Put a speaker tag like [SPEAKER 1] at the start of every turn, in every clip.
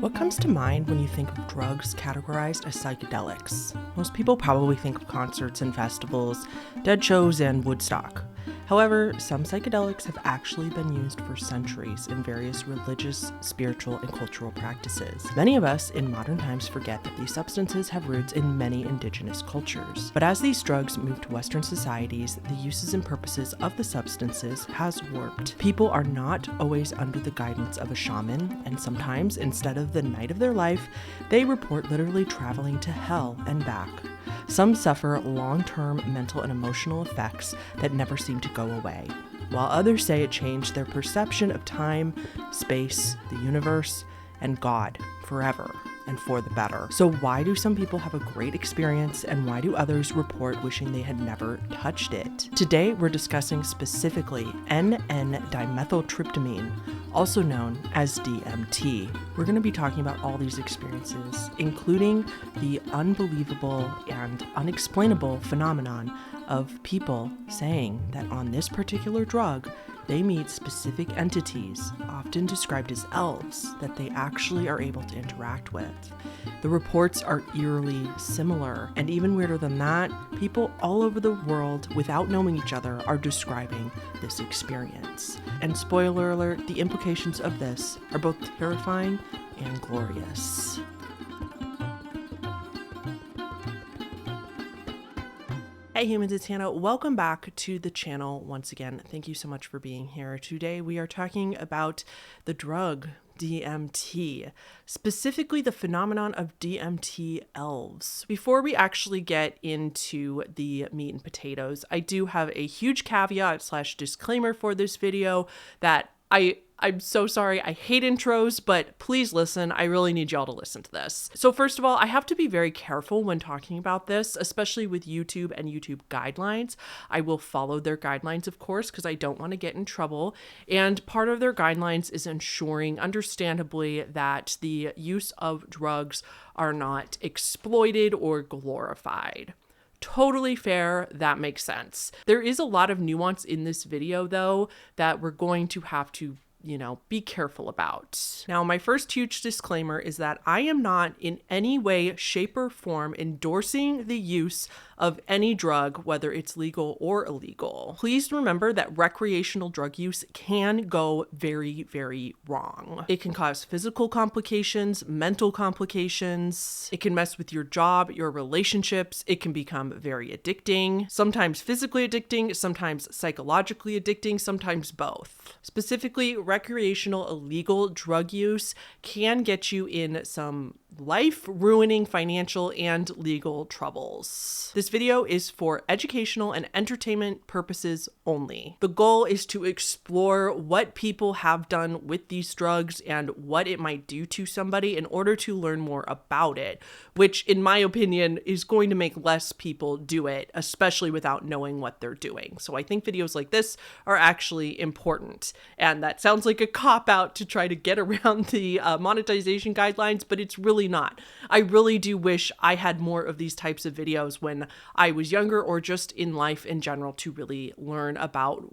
[SPEAKER 1] What comes to mind when you think of drugs categorized as psychedelics? Most people probably think of concerts and festivals, dead shows, and Woodstock. However, some psychedelics have actually been used for centuries in various religious, spiritual, and cultural practices. Many of us in modern times forget that these substances have roots in many indigenous cultures. But as these drugs move to Western societies, the uses and purposes of the substances has warped. People are not always under the guidance of a shaman, and sometimes, instead of the night of their life, they report literally traveling to hell and back. Some suffer long-term mental and emotional effects that never seem to go away, while others say it changed their perception of time, space, the universe, and God forever and for the better. So why do some people have a great experience and why do others report wishing they had never touched it? Today, we're discussing specifically N,N-dimethyltryptamine, also known as DMT. We're going to be talking about all these experiences, including the unbelievable and unexplainable phenomenon of people saying that on this particular drug, they meet specific entities, often described as elves, that they actually are able to interact with. The reports are eerily similar, and even weirder than that, people all over the world, without knowing each other, are describing this experience. And spoiler alert, the implications of this are both terrifying and glorious. Hey humans, it's Hannah. Welcome back to the channel once again. Thank you so much for being here. Today we are talking about the drug DMT, specifically the phenomenon of DMT elves. Before we actually get into the meat and potatoes, I do have a huge caveat / disclaimer for this video that I'm so sorry. I hate intros, but please listen. I really need y'all to listen to this. So first of all, I have to be very careful when talking about this, especially with YouTube and YouTube guidelines. I will follow their guidelines, of course, because I don't want to get in trouble. And part of their guidelines is ensuring, understandably, that the use of drugs are not exploited or glorified. Totally fair. That makes sense. There is a lot of nuance in this video, though, that we're going to have to be careful about. Now, my first huge disclaimer is that I am not in any way, shape, or form endorsing the use of any drug, whether it's legal or illegal. Please remember that recreational drug use can go very, very wrong. It can cause physical complications, mental complications. It can mess with your job, your relationships. It can become very addicting, sometimes physically addicting, sometimes psychologically addicting, sometimes both. Specifically, recreational illegal drug use can get you in some life-ruining financial and legal troubles. This video is for educational and entertainment purposes only. The goal is to explore what people have done with these drugs and what it might do to somebody in order to learn more about it, which in my opinion is going to make less people do it, especially without knowing what they're doing. So I think videos like this are actually important. And that sounds like a cop-out to try to get around the monetization guidelines, but it's really not. I really do wish I had more of these types of videos when I was younger or just in life in general to really learn about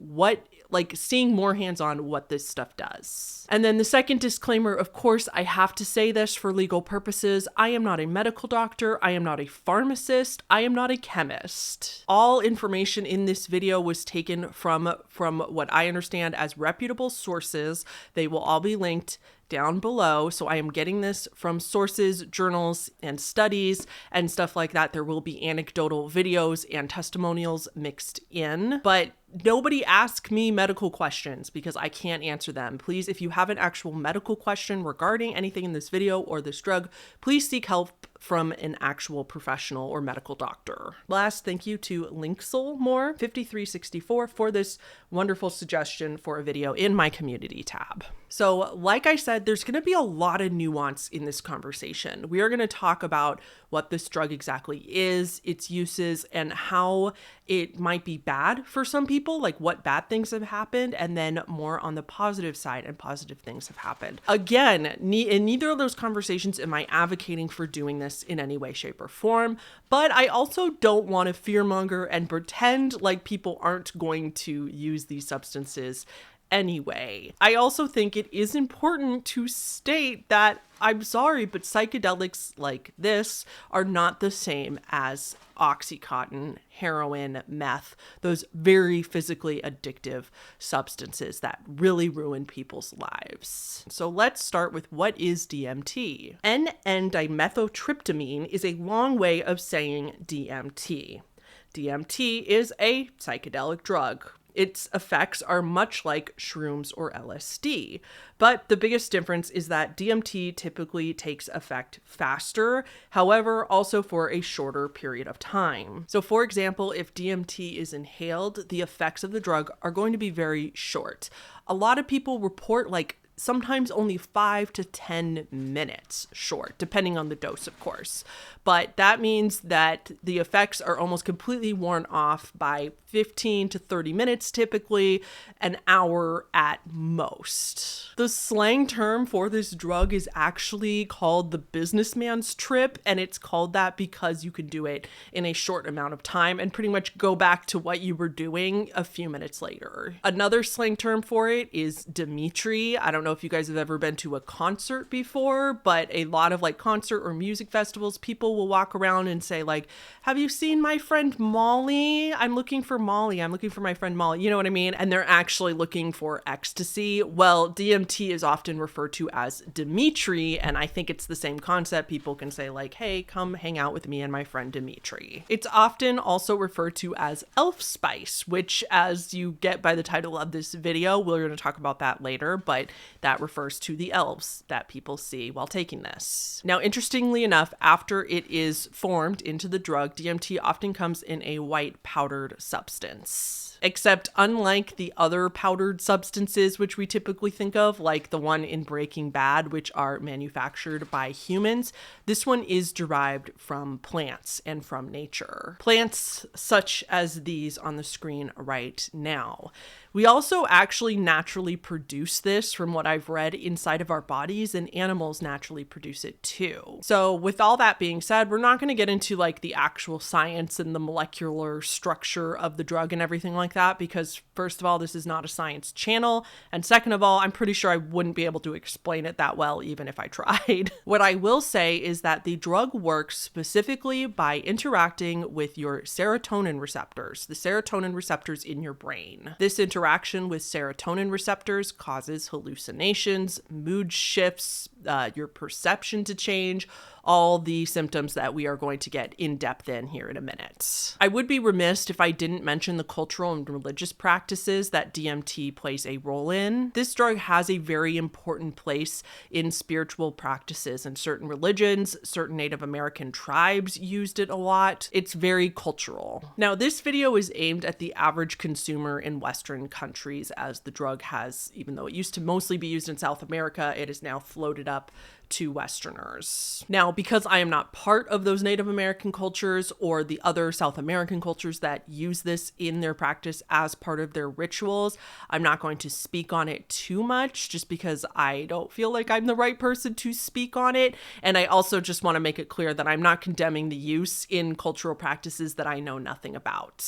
[SPEAKER 1] seeing more hands-on what this stuff does. And then the second disclaimer, of course, I have to say this for legal purposes. I am not a medical doctor. I am not a pharmacist. I am not a chemist. All information in this video was taken from what I understand as reputable sources. They will all be linked down below. So I am getting this from sources, journals, and studies and stuff like that. There will be anecdotal videos and testimonials mixed in, but nobody ask me medical questions because I can't answer them. Please, if you have an actual medical question regarding anything in this video or this drug, please seek help from an actual professional or medical doctor. Last, thank you to Linkselmore5364 for this wonderful suggestion for a video in my community tab. So like I said, there's going to be a lot of nuance in this conversation. We are going to talk about what this drug exactly is, its uses, and how it might be bad for some people, like what bad things have happened, and then more on the positive side and positive things have happened. Again, in neither of those conversations am I advocating for doing this in any way, shape, or form, but I also don't want to fearmonger and pretend like people aren't going to use these substances anyway. I also think it is important to state that I'm sorry, but psychedelics like this are not the same as Oxycontin, heroin, meth, those very physically addictive substances that really ruin people's lives. So let's start with what is DMT. N-dimethyltryptamine is a long way of saying DMT. DMT is a psychedelic drug. Its effects are much like shrooms or LSD, but the biggest difference is that DMT typically takes effect faster, however, also for a shorter period of time. So for example, if DMT is inhaled, the effects of the drug are going to be very short. A lot of people report sometimes only 5 to 10 minutes short, depending on the dose, of course. But that means that the effects are almost completely worn off by 15 to 30 minutes, typically an hour at most. The slang term for this drug is actually called the businessman's trip, and it's called that because you can do it in a short amount of time and pretty much go back to what you were doing a few minutes later. Another slang term for it is Dimitri. I don't know if you guys have ever been to a concert before, but a lot of concert or music festivals, people will walk around and say have you seen my friend Molly? I'm looking for Molly. I'm looking for my friend Molly. You know what I mean? And they're actually looking for ecstasy. Well, DMT is often referred to as Dimitri, and I think it's the same concept. People can say hey, come hang out with me and my friend Dimitri. It's often also referred to as elf spice, which, as you get by the title of this video, we're going to talk about that later, but that refers to the elves that people see while taking this. Now, interestingly enough, after it is formed into the drug, DMT often comes in a white powdered substance. Except unlike the other powdered substances which we typically think of, like the one in Breaking Bad, which are manufactured by humans, this one is derived from plants and from nature. Plants such as these on the screen right now. We also actually naturally produce this, from what I've read, inside of our bodies, and animals naturally produce it too. So with all that being said, we're not going to get into the actual science and the molecular structure of the drug and everything like that, because first of all, this is not a science channel, and second of all, I'm pretty sure I wouldn't be able to explain it that well even if I tried. What I will say is that the drug works specifically by interacting with your serotonin receptors, the serotonin receptors in your brain. This interaction with serotonin receptors causes hallucinations, mood shifts, your perception to change, all the symptoms that we are going to get in depth in here in a minute. I would be remiss if I didn't mention the cultural and religious practices that DMT plays a role in. This drug has a very important place in spiritual practices, and certain religions, certain Native American tribes used it a lot. It's very cultural. Now, this video is aimed at the average consumer in Western countries, as the drug has, even though it used to mostly be used in South America, it is now floated up to Westerners. Now, because I am not part of those Native American cultures or the other South American cultures that use this in their practice as part of their rituals, I'm not going to speak on it too much, just because I don't feel like I'm the right person to speak on it. And I also just want to make it clear that I'm not condemning the use in cultural practices that I know nothing about.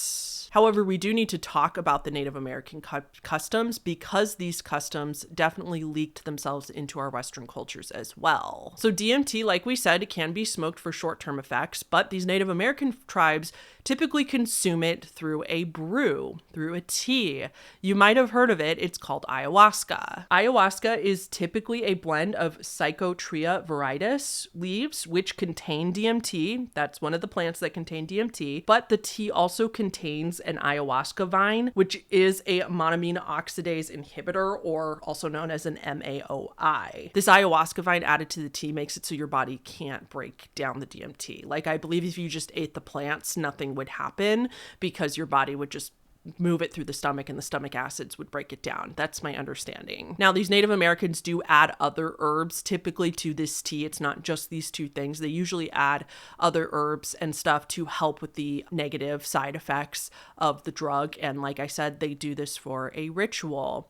[SPEAKER 1] However, we do need to talk about the Native American customs, because these customs definitely leaked themselves into our Western cultures as well. So DMT, like we said, can be smoked for short-term effects, but these Native American tribes typically consume it through a brew, through a tea. You might have heard of it. It's called ayahuasca. Ayahuasca is typically a blend of Psychotria viridis leaves, which contain DMT. That's one of the plants that contain DMT, but the tea also contains an ayahuasca vine, which is a monoamine oxidase inhibitor, or also known as an MAOI. This ayahuasca vine added to the tea makes it so your body can't break down the DMT. I believe if you just ate the plants, nothing would happen, because your body would just move it through the stomach and the stomach acids would break it down. That's my understanding. Now, these Native Americans do add other herbs typically to this tea. It's not just these two things. They usually add other herbs and stuff to help with the negative side effects of the drug. And like I said, they do this for a ritual.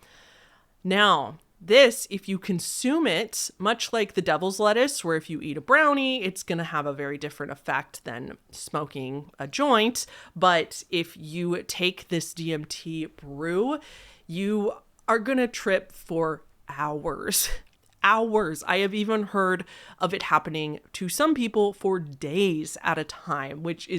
[SPEAKER 1] Now, this, if you consume it, much like the devil's lettuce, where if you eat a brownie, it's going to have a very different effect than smoking a joint. But if you take this DMT brew, you are gonna trip for hours. Hours. I have even heard of it happening to some people for days at a time, which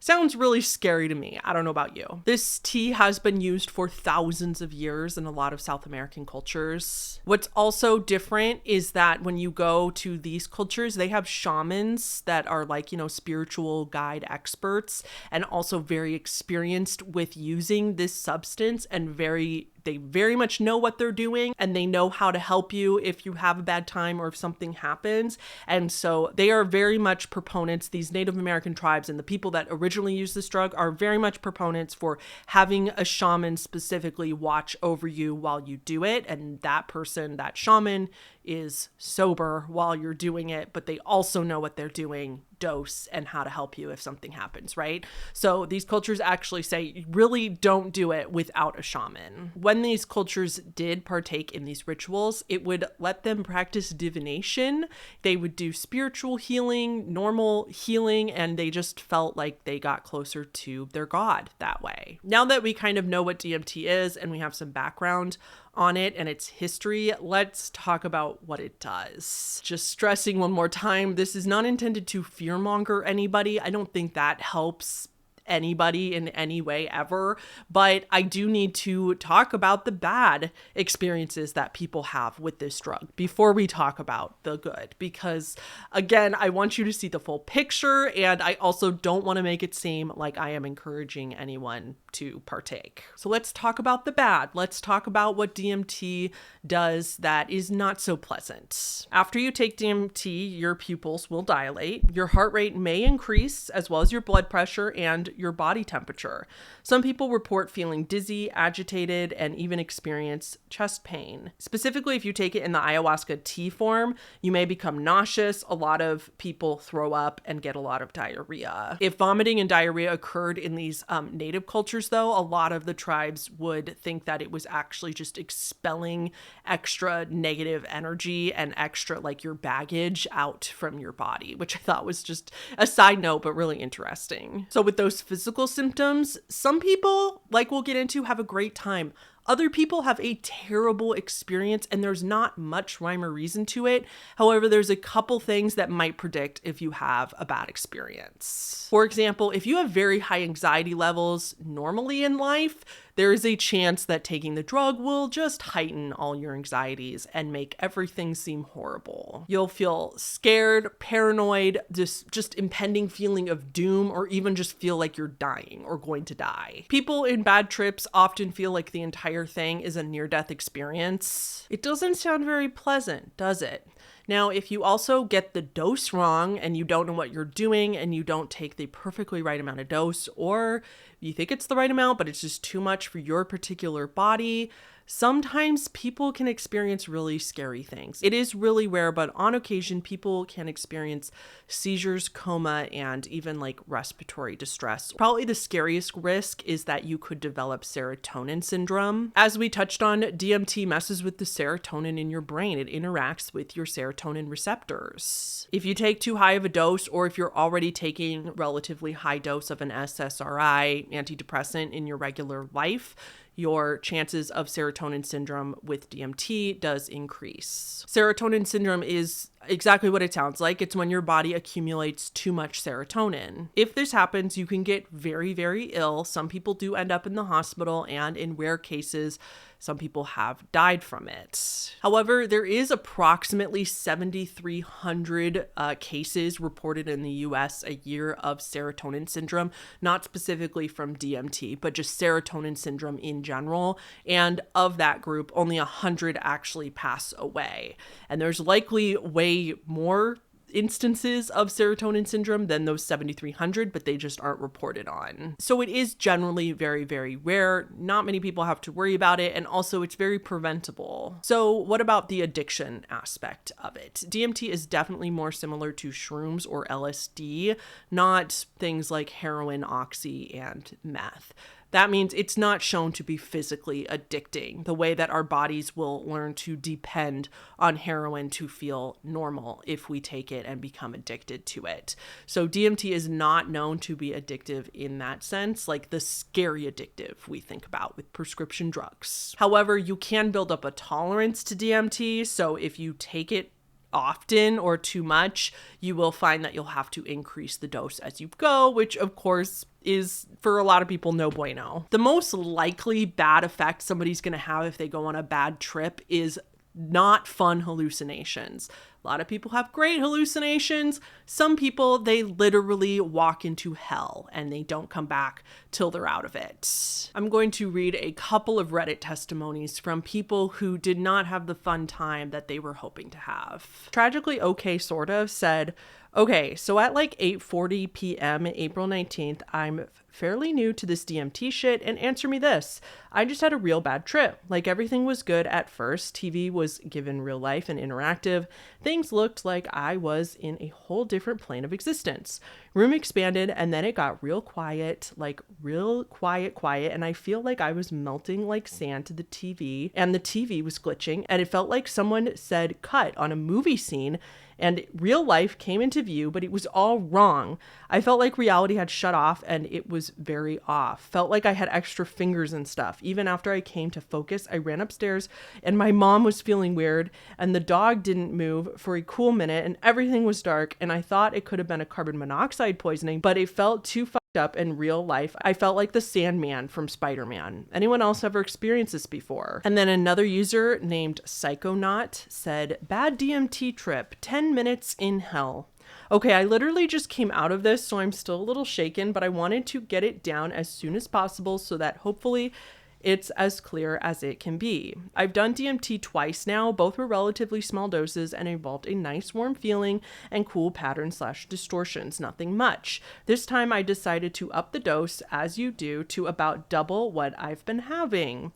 [SPEAKER 1] sounds really scary to me. I don't know about you. This tea has been used for thousands of years in a lot of South American cultures. What's also different is that when you go to these cultures, they have shamans that are like, spiritual guide experts and also very experienced with using this substance, and they very much know what they're doing, and they know how to help you if you have a bad time or if something happens. And so they are very much proponents, these Native American tribes and the people that originally used this drug are very much proponents for having a shaman specifically watch over you while you do it. And that shaman is sober while you're doing it, but they also know what they're doing, dose, and how to help you if something happens, right? So these cultures actually say, really don't do it without a shaman. When these cultures did partake in these rituals, it would let them practice divination. They would do spiritual healing, normal healing, and they just felt like they got closer to their God that way. Now that we kind of know what DMT is and we have some background on it and its history, let's talk about what it does. Just stressing one more time, this is not intended to fearmonger anybody. I don't think that helps anybody in any way ever, but I do need to talk about the bad experiences that people have with this drug before we talk about the good, because again, I want you to see the full picture, and I also don't want to make it seem like I am encouraging anyone to partake. So let's talk about the bad. Let's talk about what DMT does that is not so pleasant. After you take DMT, your pupils will dilate, your heart rate may increase, as well as your blood pressure and your body temperature. Some people report feeling dizzy, agitated, and even experience chest pain. Specifically, if you take it in the ayahuasca tea form, you may become nauseous. A lot of people throw up and get a lot of diarrhea. If vomiting and diarrhea occurred in these native cultures, though, a lot of the tribes would think that it was actually just expelling extra negative energy and extra like your baggage out from your body, which I thought was just a side note, but really interesting. So with those physical symptoms, some people, like we'll get into, have a great time. Other people have a terrible experience, and there's not much rhyme or reason to it. However, there's a couple things that might predict if you have a bad experience. For example, if you have very high anxiety levels normally in life, there is a chance that taking the drug will just heighten all your anxieties and make everything seem horrible. You'll feel scared, paranoid, just impending feeling of doom, or even just feel like you're dying or going to die. People in bad trips often feel like the entire thing is a near-death experience. It doesn't sound very pleasant, does it? Now, if you also get the dose wrong and you don't know what you're doing and you don't take the perfectly right amount of dose, or you think it's the right amount, but it's just too much for your particular body, sometimes people can experience really scary things. It is really rare, but on occasion, people can experience seizures, coma, and even like respiratory distress. Probably the scariest risk is that you could develop serotonin syndrome. As we touched on, DMT messes with the serotonin in your brain. It interacts with your serotonin receptors. If you take too high of a dose, or if you're already taking relatively high dose of an SSRI antidepressant in your regular life, your chances of serotonin syndrome with DMT does increase. Serotonin syndrome is exactly what it sounds like. It's when your body accumulates too much serotonin. If this happens, you can get very, very ill. Some people do end up in the hospital, and in rare cases, some people have died from it. However, there is approximately 7,300 cases reported in the US a year of serotonin syndrome, not specifically from DMT, but just serotonin syndrome in general. And of that group, only 100 actually pass away. And there's likely way more instances of serotonin syndrome than those 7,300, but they just aren't reported on. So it is generally very, very rare. Not many people have to worry about it. And also it's very preventable. So what about the addiction aspect of it? DMT is definitely more similar to shrooms or LSD, not things like heroin, oxy, and meth. That means it's not shown to be physically addicting, the way that our bodies will learn to depend on heroin to feel normal if we take it and become addicted to it. So DMT is not known to be addictive in that sense, like the scary addictive we think about with prescription drugs. However, you can build up a tolerance to DMT. So if you take it often or too much, you will find that you'll have to increase the dose as you go, which of course is for a lot of people no bueno. The most likely bad effect somebody's going to have if they go on a bad trip is not fun hallucinations. A lot of people have great hallucinations. Some people, they literally walk into hell and they don't come back till they're out of it. I'm going to read a couple of Reddit testimonies from people who did not have the fun time that they were hoping to have. Tragically Okay Sort of said, okay, so at like 8:40 p.m. April 19th, I'm fairly new to this DMT shit, and answer me this. I just had a real bad trip. Like everything was good at first. TV was given real life and interactive. Things looked like I was in a whole different plane of existence. Room expanded and then it got real quiet, like real quiet, and I feel like I was melting like sand to the TV, and the TV was glitching, and it felt like someone said cut on a movie scene and real life came into view, but it was all wrong. I felt like reality had shut off and it was very off. Felt like I had extra fingers and stuff. Even after I came to focus, I ran upstairs and my mom was feeling weird and the dog didn't move for a cool minute and everything was dark and I thought it could have been a carbon monoxide poisoning, but it felt too fucked up in real life. I felt like the Sandman from Spider-Man. Anyone else ever experienced this before? And then another user named Psychonaut said, bad DMT trip, 10 minutes in hell. Okay, I literally just came out of this, so I'm still a little shaken, but I wanted to get it down as soon as possible so that hopefully it's as clear as it can be. I've done DMT twice now. Both were relatively small doses and involved a nice warm feeling and cool patterns/distortions, nothing much. This time I decided to up the dose, as you do, to about double what I've been having.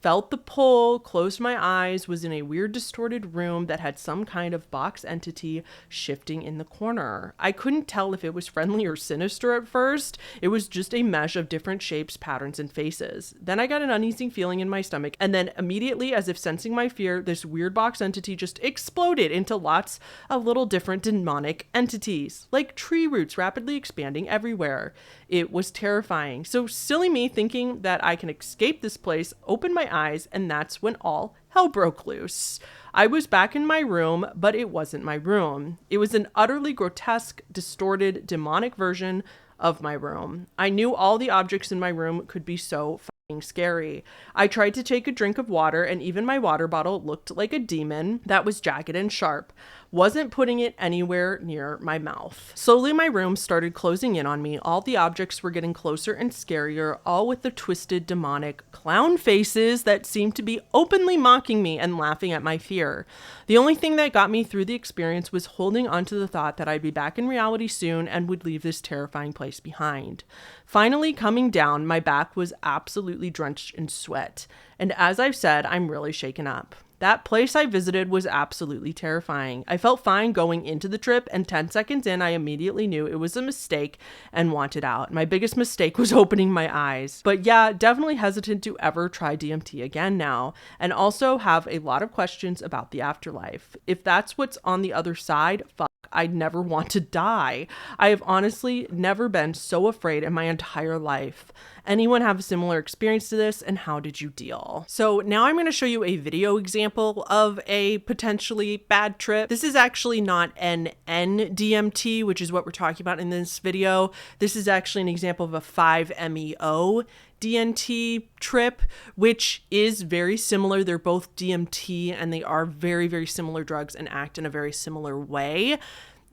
[SPEAKER 1] Felt the pull, closed my eyes, was in a weird distorted room that had some kind of box entity shifting in the corner. I couldn't tell if it was friendly or sinister at first. It was just a mesh of different shapes, patterns, and faces. Then I got an uneasy feeling in my stomach, and then immediately, as if sensing my fear, this weird box entity just exploded into lots of little different demonic entities, like tree roots rapidly expanding everywhere. It was terrifying. So silly me thinking that I can escape this place, open my eyes, and that's when all hell broke loose. I was back in my room, but it wasn't my room. It was an utterly grotesque, distorted, demonic version of my room. I knew all the objects in my room could be so fucking scary. I tried to take a drink of water, and even my water bottle looked like a demon that was jagged and sharp. Wasn't putting it anywhere near my mouth. Slowly my room started closing in on me. All the objects were getting closer and scarier, all with the twisted demonic clown faces that seemed to be openly mocking me and laughing at my fear. The only thing that got me through the experience was holding on to the thought that I'd be back in reality soon and would leave this terrifying place behind. Finally coming down, my back was absolutely drenched in sweat. And as I've said, I'm really shaken up. That place I visited was absolutely terrifying. I felt fine going into the trip, and 10 seconds in, I immediately knew it was a mistake and wanted out. My biggest mistake was opening my eyes. But yeah, definitely hesitant to ever try DMT again now, and also have a lot of questions about the afterlife. If that's what's on the other side, fuck, I'd never want to die. I have honestly never been so afraid in my entire life. Anyone have a similar experience to this, and how did you deal? So now I'm going to show you a video example of a potentially bad trip. This is actually not an NDMT, which is what we're talking about in this video. This is actually an example of a 5-MeO DMT trip, which is very similar. They're both DMT and they are very, very similar drugs and act in a very similar way.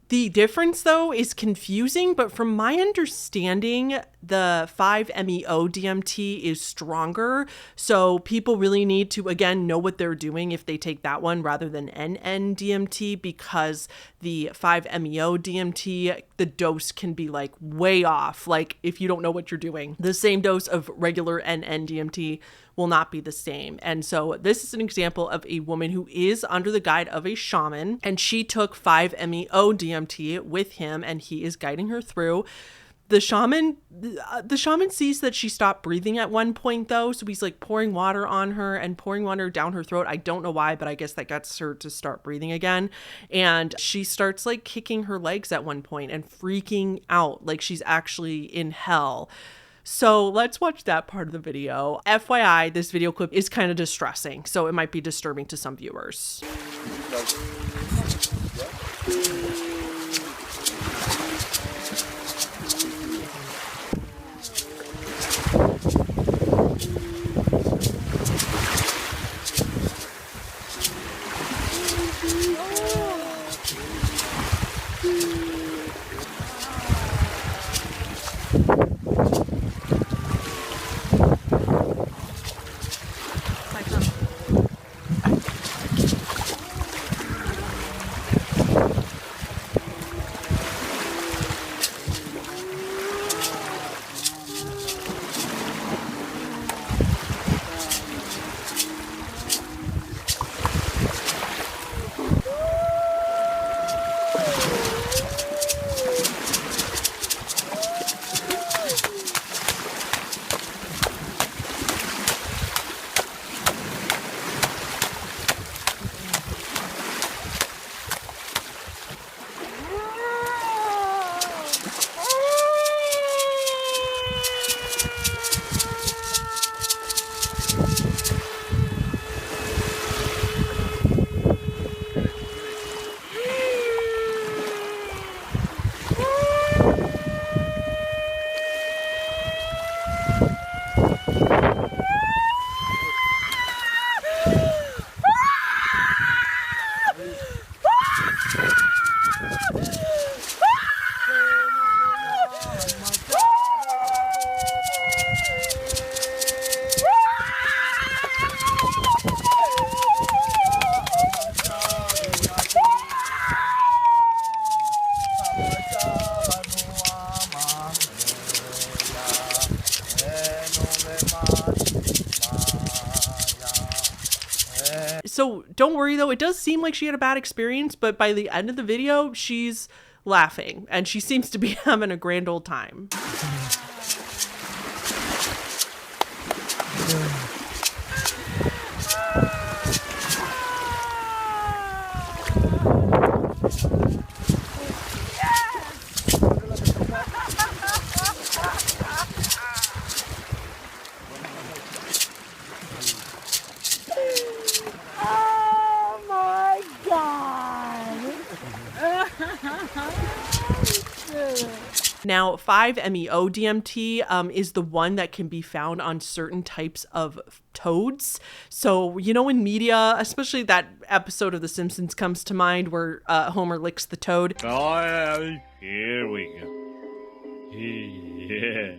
[SPEAKER 1] The difference, though, is confusing, but from my understanding, the 5-MeO DMT is stronger, so people really need to, again, know what they're doing if they take that one rather than NN-DMT, because the 5-MeO DMT, the dose can be like way off. Like if you don't know what you're doing, the same dose of regular NN-DMT will not be the same. And so this is an example of a woman who is under the guide of a shaman, and she took 5-MeO DMT with him, and he is guiding her through. The shaman sees that she stopped breathing at one point though. So he's like pouring water on her and pouring water down her throat. I don't know why, but I guess that gets her to start breathing again. And she starts like kicking her legs at one point and freaking out like she's actually in hell. So let's watch that part of the video. FYI, this video clip is kind of distressing, so it might be disturbing to some viewers. So don't worry though, it does seem like she had a bad experience, but by the end of the video, she's laughing and she seems to be having a grand old time. Now, 5-MeO-DMT is the one that can be found on certain types of toads. So, you know, in media, especially that episode of The Simpsons comes to mind where Homer licks the toad.
[SPEAKER 2] Oh, here we go. Yeah.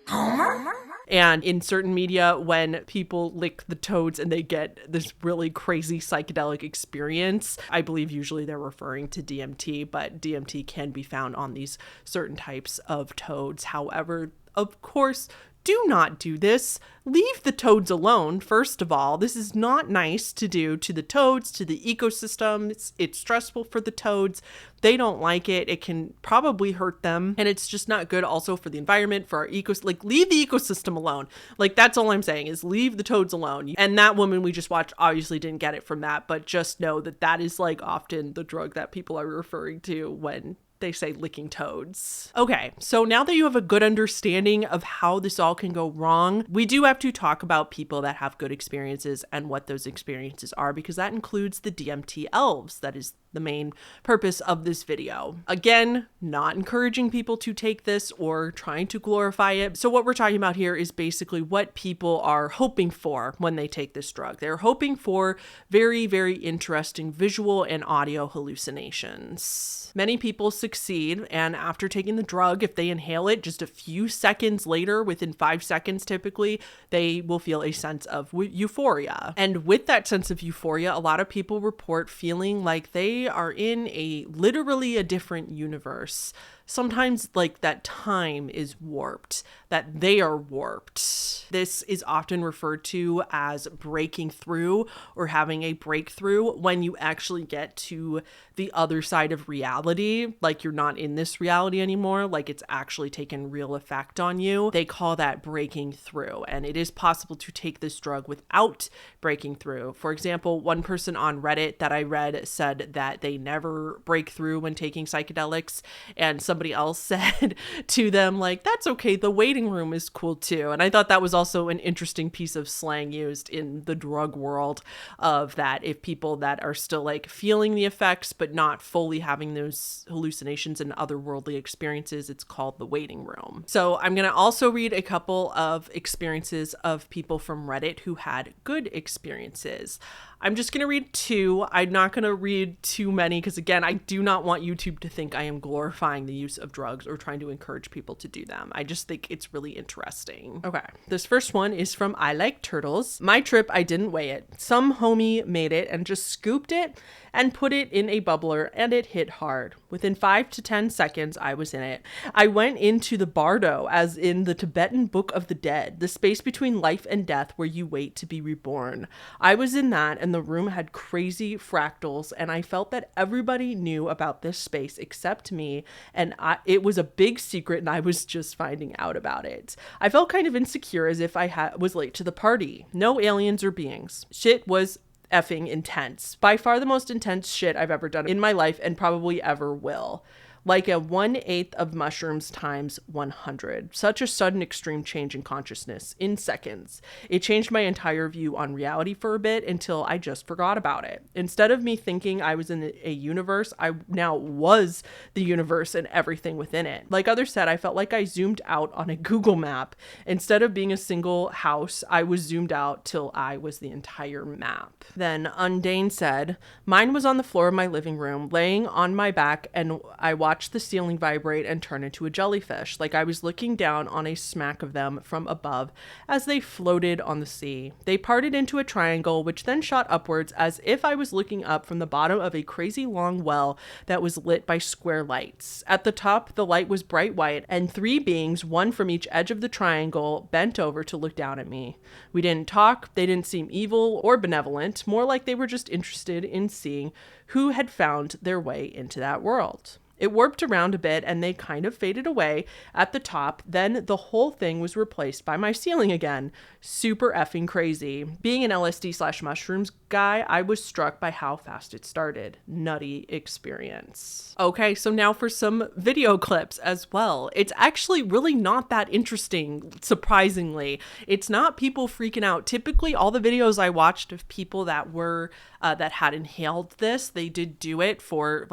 [SPEAKER 3] Homer?
[SPEAKER 1] And in certain media, when people lick the toads and they get this really crazy psychedelic experience, I believe usually they're referring to DMT, but DMT can be found on these certain types of toads. However, of course, do not do this. Leave the toads alone, first of all. This is not nice to do to the toads, to the ecosystem. It's stressful for the toads. They don't like it. It can probably hurt them. And it's just not good also for the environment, for our like leave the ecosystem alone. Like that's all I'm saying is leave the toads alone. And that woman we just watched obviously didn't get it from that, but just know that that is like often the drug that people are referring to when they say licking toads. Okay, so now that you have a good understanding of how this all can go wrong, we do have to talk about people that have good experiences and what those experiences are, because that includes the DMT elves. That is the main purpose of this video. Again, not encouraging people to take this or trying to glorify it. So what we're talking about here is basically what people are hoping for when they take this drug. They're hoping for very, very interesting visual and audio hallucinations. Many people succeed, and after taking the drug, if they inhale it just a few seconds later, within 5 seconds typically, they will feel a sense of euphoria. And with that sense of euphoria, a lot of people report feeling like they are in literally a different universe. sometimes like that time is warped, that they are warped. This is often referred to as breaking through or having a breakthrough when you actually get to the other side of reality, like you're not in this reality anymore, like it's actually taken real effect on you. They call that breaking through, and it is possible to take this drug without breaking through. For example, one person on Reddit that I read said that they never break through when taking psychedelics, and somebody else said to them, like, that's okay, the waiting room is cool too. And I thought that was also an interesting piece of slang used in the drug world, of that if people that are still like feeling the effects but not fully having those hallucinations and otherworldly experiences, it's called the waiting room. So I'm going to also read a couple of experiences of people from Reddit who had good experiences. I'm just going to read two. I'm not going to read too many because, again, I do not want YouTube to think I am glorifying the use of drugs or trying to encourage people to do them. I just think it's really interesting. Okay, this first one is from I Like Turtles. My trip, I didn't weigh it. Some homie made it and just scooped it and put it in a bubbler, and it hit hard. Within 5 to 10 seconds, I was in it. I went into the bardo, as in the Tibetan Book of the Dead, the space between life and death where you wait to be reborn. I was in that, and the room had crazy fractals, and I felt that everybody knew about this space except me, and it was a big secret, and I was just finding out about it. I felt kind of insecure, as if I was late to the party. No aliens or beings. Shit was effing intense. By far the most intense shit I've ever done in my life and probably ever will. Like a 1/8 of mushrooms times 100. Such a sudden extreme change in consciousness in seconds. It changed my entire view on reality for a bit until I just forgot about it. Instead of me thinking I was in a universe, I now was the universe and everything within it. Like others said, I felt like I zoomed out on a Google map. Instead of being a single house, I was zoomed out till I was the entire map. Then Undane said, mine was on the floor of my living room, laying on my back, and I watched the ceiling vibrate and turn into a jellyfish, like I was looking down on a smack of them from above as they floated on the sea. They parted into a triangle, which then shot upwards as if I was looking up from the bottom of a crazy long well that was lit by square lights. At the top, the light was bright white, and 3 beings, one from each edge of the triangle, bent over to look down at me. We didn't talk, they didn't seem evil or benevolent, more like they were just interested in seeing who had found their way into that world. It warped around a bit and they kind of faded away at the top. Then the whole thing was replaced by my ceiling again. Super effing crazy. Being an LSD/mushrooms guy, I was struck by how fast it started. Nutty experience. Okay, so now for some video clips as well. It's actually really not that interesting, surprisingly. It's not people freaking out. Typically, all the videos I watched of people that were that had inhaled this, they did do it for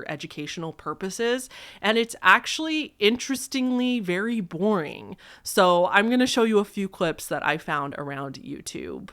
[SPEAKER 1] educational purposes, and it's actually interestingly very boring. So I'm going to show you a few clips that I found around YouTube.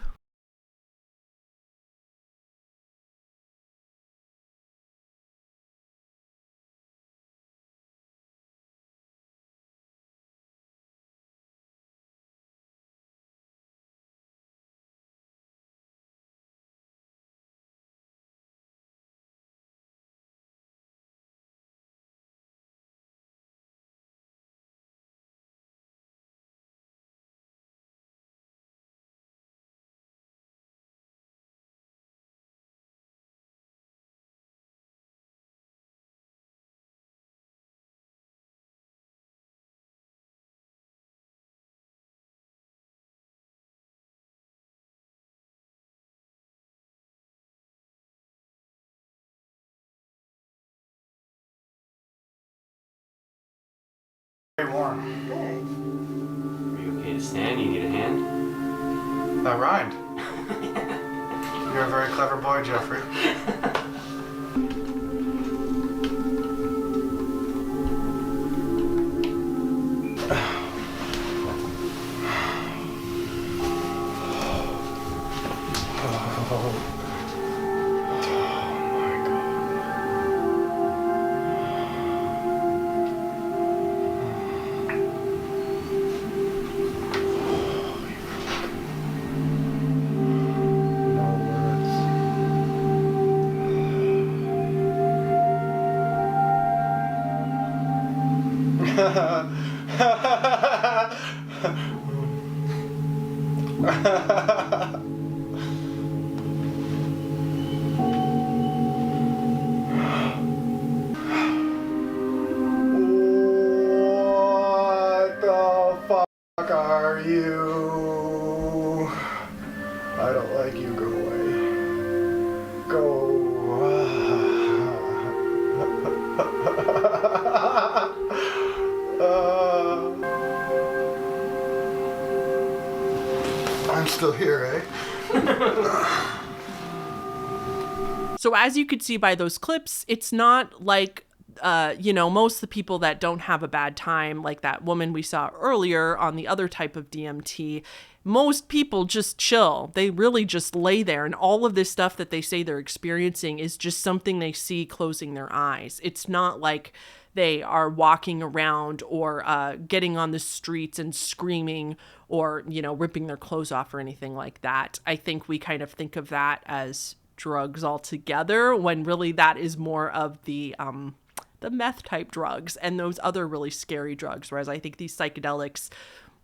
[SPEAKER 3] Very warm.
[SPEAKER 4] Are you okay to stand? You need a hand?
[SPEAKER 3] That rhymed. You're a very clever boy, Jeffrey. What the fuck are you? I don't like you. Go away. Go. I'm still here, eh?
[SPEAKER 1] So as you could see by those clips, it's not like, most of the people that don't have a bad time, like that woman we saw earlier on the other type of DMT, most people just chill. They really just lay there. And all of this stuff that they say they're experiencing is just something they see closing their eyes. It's not like they are walking around or getting on the streets and screaming or, ripping their clothes off or anything like that. I think we kind of think of that as drugs altogether, when really that is more of the meth type drugs and those other really scary drugs. Whereas I think these psychedelics,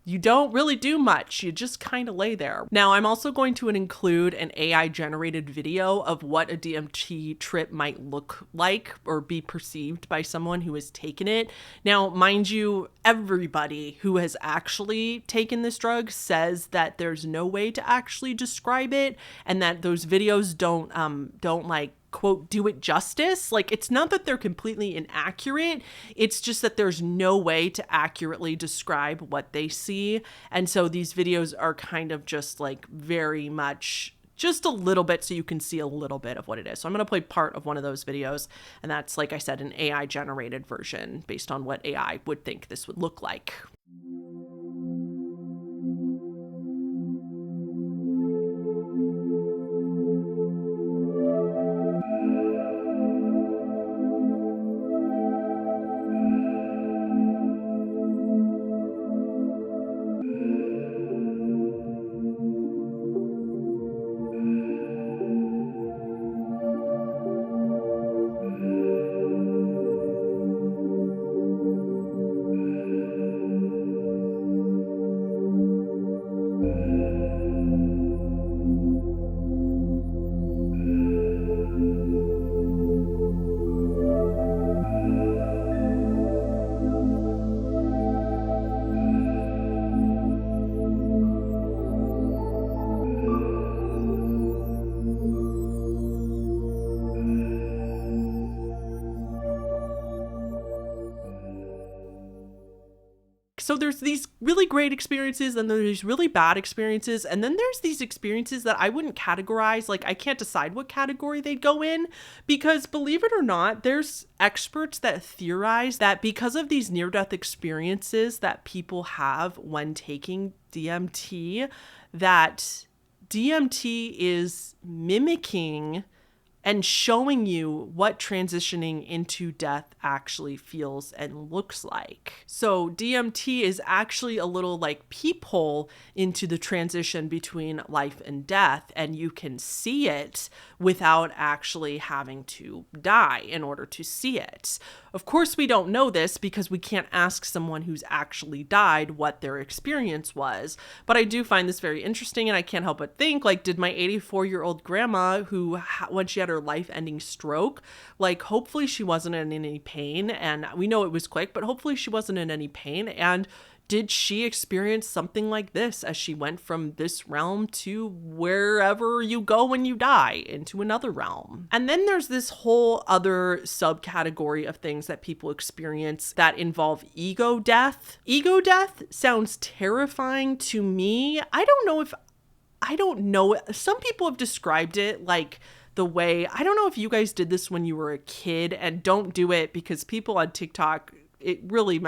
[SPEAKER 1] you don't really do much. You just kind of lay there. Now, I'm also going to include an AI generated video of what a DMT trip might look like or be perceived by someone who has taken it. Now, mind you, everybody who has actually taken this drug says that there's no way to actually describe it, and that those videos don't like, quote, do it justice. Like, it's not that they're completely inaccurate. It's just that there's no way to accurately describe what they see. And so these videos are kind of just like very much just a little bit so you can see a little bit of what it is. So I'm going to play part of one of those videos. And that's, like I said, an AI generated version based on what AI would think this would look like. So there's these really great experiences and there's these really bad experiences. And then there's these experiences that I wouldn't categorize. Like, I can't decide what category they'd go in, because believe it or not, there's experts that theorize that because of these near-death experiences that people have when taking DMT, that DMT is mimicking and showing you what transitioning into death actually feels and looks like. So DMT is actually a little like peephole into the transition between life and death, and you can see it without actually having to die in order to see it. Of course, we don't know this because we can't ask someone who's actually died what their experience was, but I do find this very interesting, and I can't help but think, like, did my 84-year-old grandma, who when she had her life-ending stroke, like, hopefully she wasn't in any pain, and we know it was quick, but hopefully she wasn't in any pain, and did she experience something like this as she went from this realm to wherever you go when you die, into another realm? And then there's this whole other subcategory of things that people experience that involve ego death. Ego death sounds terrifying to me. I don't know. Some people have described it like the way, I don't know if you guys did this when you were a kid, and don't do it because people on TikTok, it really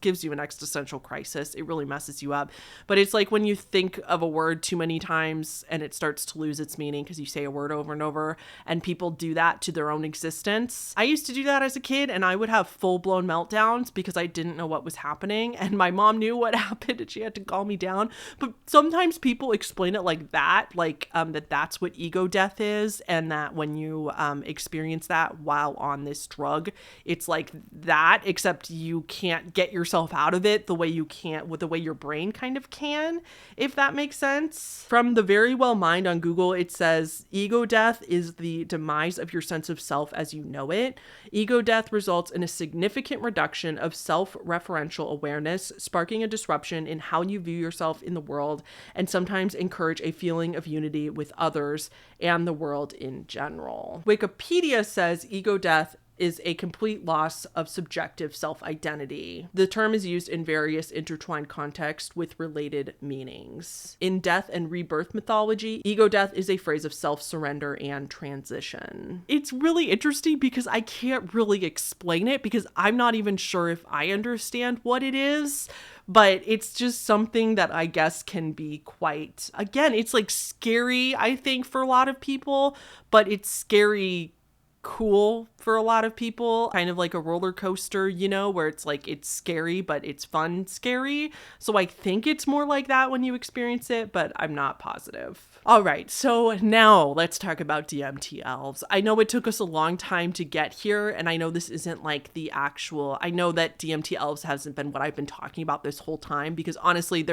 [SPEAKER 1] gives you an existential crisis. It really messes you up. But it's like when you think of a word too many times and it starts to lose its meaning because you say a word over and over, and people do that to their own existence. I used to do that as a kid, and I would have full-blown meltdowns because I didn't know what was happening, and my mom knew what happened and she had to calm me down. But sometimes people explain it like that, like that's what ego death is, and that when you experience that while on this drug, it's like that, except you can't get yourself out of it the way you can't with the way your brain kind of can, if that makes sense. From the Very Well Mind on Google, it says ego death is the demise of your sense of self as you know it. Ego death results in a significant reduction of self-referential awareness, sparking a disruption in how you view yourself in the world, and sometimes encourage a feeling of unity with others and the world in general. Wikipedia says ego death is a complete loss of subjective self-identity. The term is used in various intertwined contexts with related meanings. In death and rebirth mythology, ego death is a phrase of self-surrender and transition. It's really interesting because I can't really explain it because I'm not even sure if I understand what it is, but it's just something that I guess can be quite, again, it's like scary, I think, for a lot of people, but it's scary cool for a lot of people, kind of like a roller coaster, you know, where it's like it's scary but it's fun scary. So I think it's more like that when you experience it, but I'm not positive. All right, so now let's talk about DMT elves. I know it took us a long time to get here, and I know this isn't like the actual, I know that DMT elves hasn't been what I've been talking about this whole time, because honestly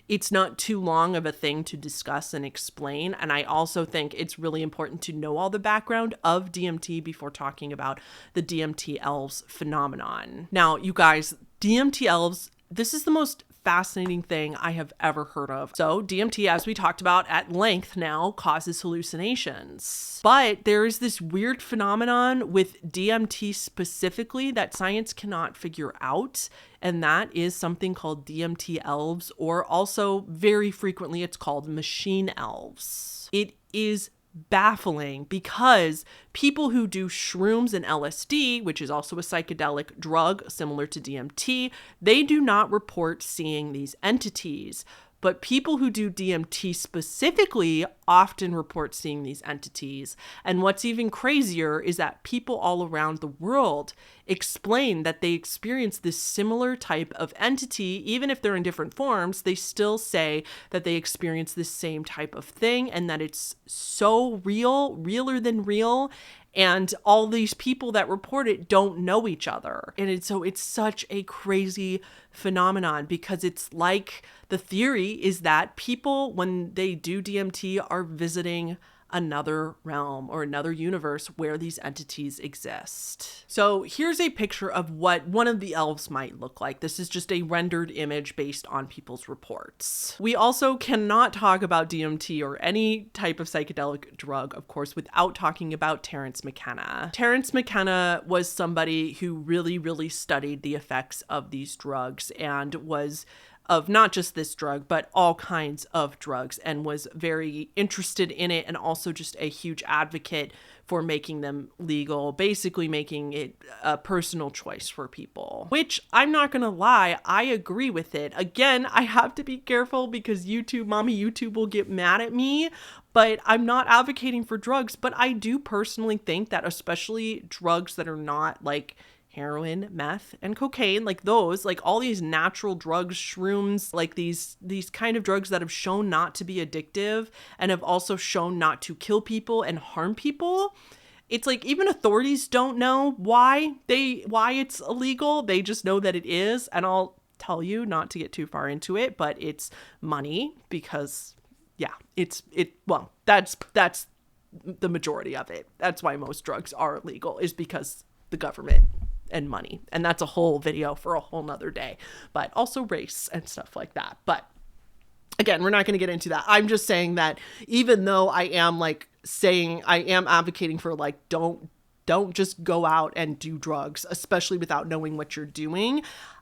[SPEAKER 1] it's not too long of a thing to discuss and explain, and I also think it's really important to know all the background of DMT before talking about the DMT elves phenomenon. Now, you guys, DMT elves, this is the most fascinating thing I have ever heard of. So DMT, as we talked about at length now, causes hallucinations. But there is this weird phenomenon with DMT specifically that science cannot figure out, and that is something called DMT elves, or also very frequently it's called machine elves. It is baffling because people who do shrooms and LSD, which is also a psychedelic drug similar to DMT, they do not report seeing these entities. But people who do DMT specifically often report seeing these entities. And what's even crazier is that people all around the world explain that they experience this similar type of entity. Even if they're in different forms, they still say that they experience this same type of thing and that it's so real, realer than real. And all these people that report it don't know each other. And it's such a crazy phenomenon because it's like the theory is that people, when they do DMT, are visiting another realm or another universe where these entities exist. So here's a picture of what one of the elves might look like. This is just a rendered image based on people's reports. We also cannot talk about DMT or any type of psychedelic drug, of course, without talking about Terence McKenna. Terence McKenna was somebody who really, really studied the effects of these drugs and was of not just this drug, but all kinds of drugs, and was very interested in it and also just a huge advocate for making them legal, basically making it a personal choice for people, which I'm not going to lie, I agree with it. Again, I have to be careful because Mommy YouTube will get mad at me, but I'm not advocating for drugs, but I do personally think that especially drugs that are not like heroin, meth, and cocaine, like those, like all these natural drugs, shrooms, like these kind of drugs that have shown not to be addictive and have also shown not to kill people and harm people. It's like even authorities don't know why it's illegal. They just know that it is. And I'll tell you, not to get too far into it, but it's money because that's the majority of it. That's why most drugs are illegal, is because the government and money. And that's a whole video for a whole nother day, but also race and stuff like that. But again, we're not going to get into that. I'm just saying that even though I am advocating for like, don't just go out and do drugs, especially without knowing what you're doing.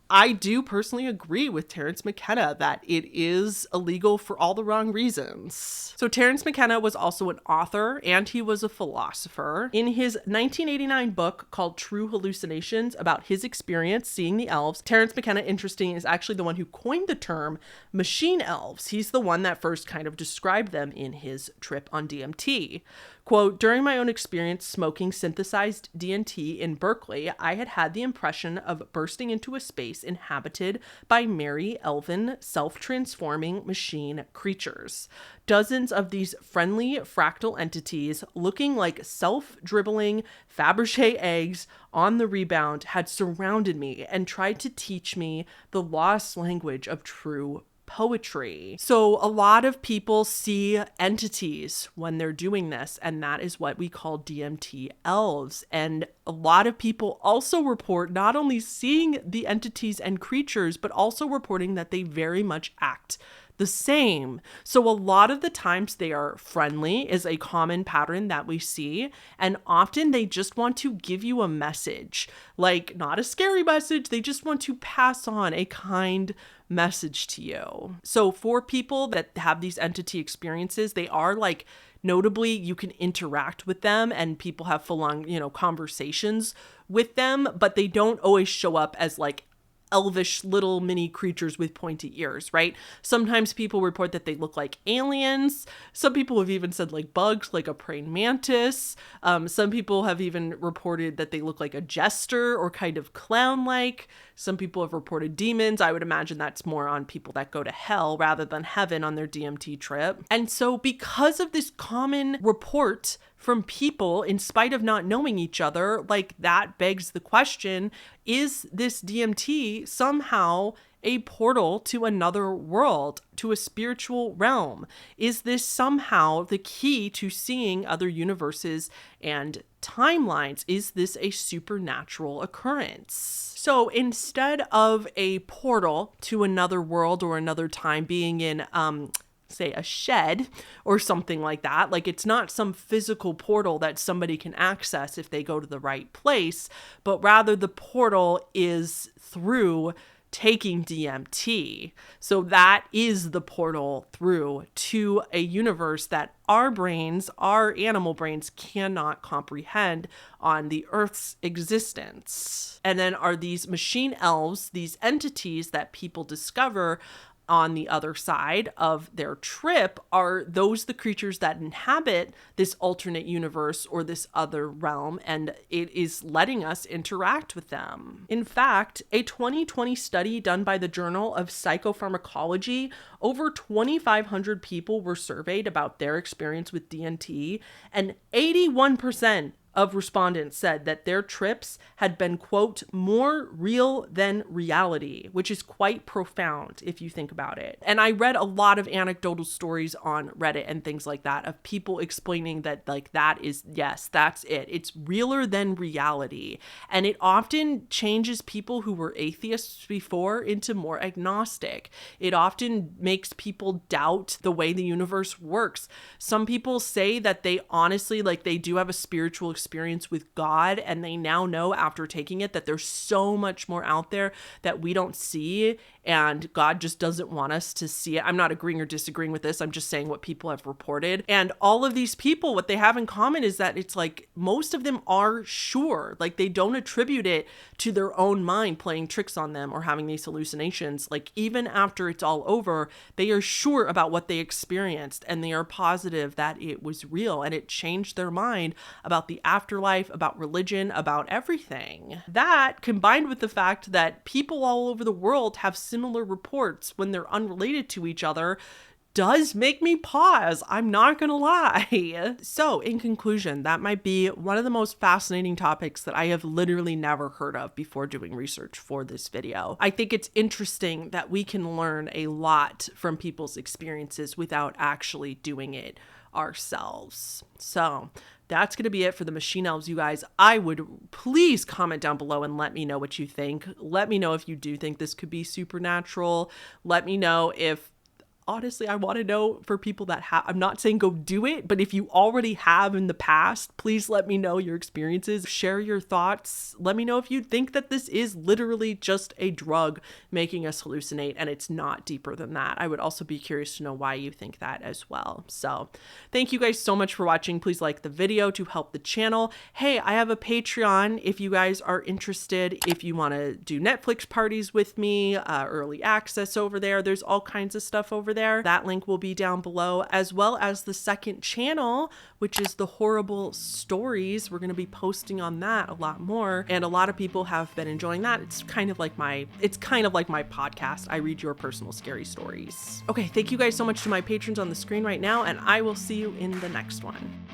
[SPEAKER 1] I do personally agree with Terence McKenna that it is illegal for all the wrong reasons. So Terence McKenna was also an author and he was a philosopher. In his 1989 book called True Hallucinations, about his experience seeing the elves, Terence McKenna, interesting, is actually the one who coined the term machine elves. He's the one that first kind of described them in his trip on DMT. Quote, during my own experience smoking synthesized DMT in Berkeley, I had the impression of bursting into a space space inhabited by merry, elven, self-transforming machine creatures. Dozens of these friendly fractal entities looking like self-dribbling Fabergé eggs on the rebound had surrounded me and tried to teach me the lost language of true poetry. So a lot of people see entities when they're doing this, and that is what we call DMT elves. And a lot of people also report not only seeing the entities and creatures, but also reporting that they very much act the same. So a lot of the times they are friendly is a common pattern that we see. And often they just want to give you a message, like not a scary message. They just want to pass on a kind message to you. So for people that have these entity experiences, they are like, notably, you can interact with them and people have full on, conversations with them, but they don't always show up as like elvish little mini creatures with pointy ears, right? Sometimes people report that they look like aliens. Some people have even said like bugs, like a praying mantis. Some people have even reported that they look like a jester or kind of clown-like. Some people have reported demons. I would imagine that's more on people that go to hell rather than heaven on their DMT trip. And so because of this common report from people, in spite of not knowing each other, like that begs the question, is this DMT somehow a portal to another world, to a spiritual realm? Is this somehow the key to seeing other universes and timelines? Is this a supernatural occurrence? So instead of a portal to another world or another time being in, say a shed or something like that, like it's not some physical portal that somebody can access if they go to the right place, but rather the portal is through taking DMT. So that is the portal through to a universe that our brains, our animal brains, cannot comprehend on the Earth's existence. And then are these machine elves, these entities that people discover on the other side of their trip, are those the creatures that inhabit this alternate universe or this other realm, and it is letting us interact with them. In fact, a 2020 study done by the Journal of Psychopharmacology, over 2,500 people were surveyed about their experience with DMT, and 81% of respondents said that their trips had been, quote, more real than reality, which is quite profound if you think about it. And I read a lot of anecdotal stories on Reddit and things like that of people explaining that like that is, yes, that's it. It's realer than reality. And it often changes people who were atheists before into more agnostic. It often makes people doubt the way the universe works. Some people say that they honestly, like they do have a spiritual experience with God, and they now know after taking it that there's so much more out there that we don't see, and God just doesn't want us to see it. I'm not agreeing or disagreeing with this. I'm just saying what people have reported. And all of these people, what they have in common is that it's like most of them are sure, like they don't attribute it to their own mind playing tricks on them or having these hallucinations. Like even after it's all over, they are sure about what they experienced, and they are positive that it was real and it changed their mind about the afterlife, about religion, about everything. That, combined with the fact that people all over the world have similar reports when they're unrelated to each other, does make me pause. I'm not gonna lie. So in conclusion, that might be one of the most fascinating topics that I have literally never heard of before doing research for this video. I think it's interesting that we can learn a lot from people's experiences without actually doing it ourselves. So that's going to be it for the machine elves, you guys. I would please comment down below and let me know what you think. Let me know if you do think this could be supernatural. Let me know if, honestly, I want to know for people that have, I'm not saying go do it, but if you already have in the past, please let me know your experiences. Share your thoughts. Let me know if you think that this is literally just a drug making us hallucinate and it's not deeper than that. I would also be curious to know why you think that as well. So thank you guys so much for watching. Please like the video to help the channel. Hey, I have a Patreon if you guys are interested. If you want to do Netflix parties with me, early access over there, there's all kinds of stuff over there. there. That link will be down below, as well as the second channel, which is the Horrible Stories. We're going to be posting on that a lot more, and a lot of people have been enjoying that. It's kind of like my podcast. I read your personal scary stories. Okay, thank you guys so much to my patrons on the screen right now, and I will see you in the next one.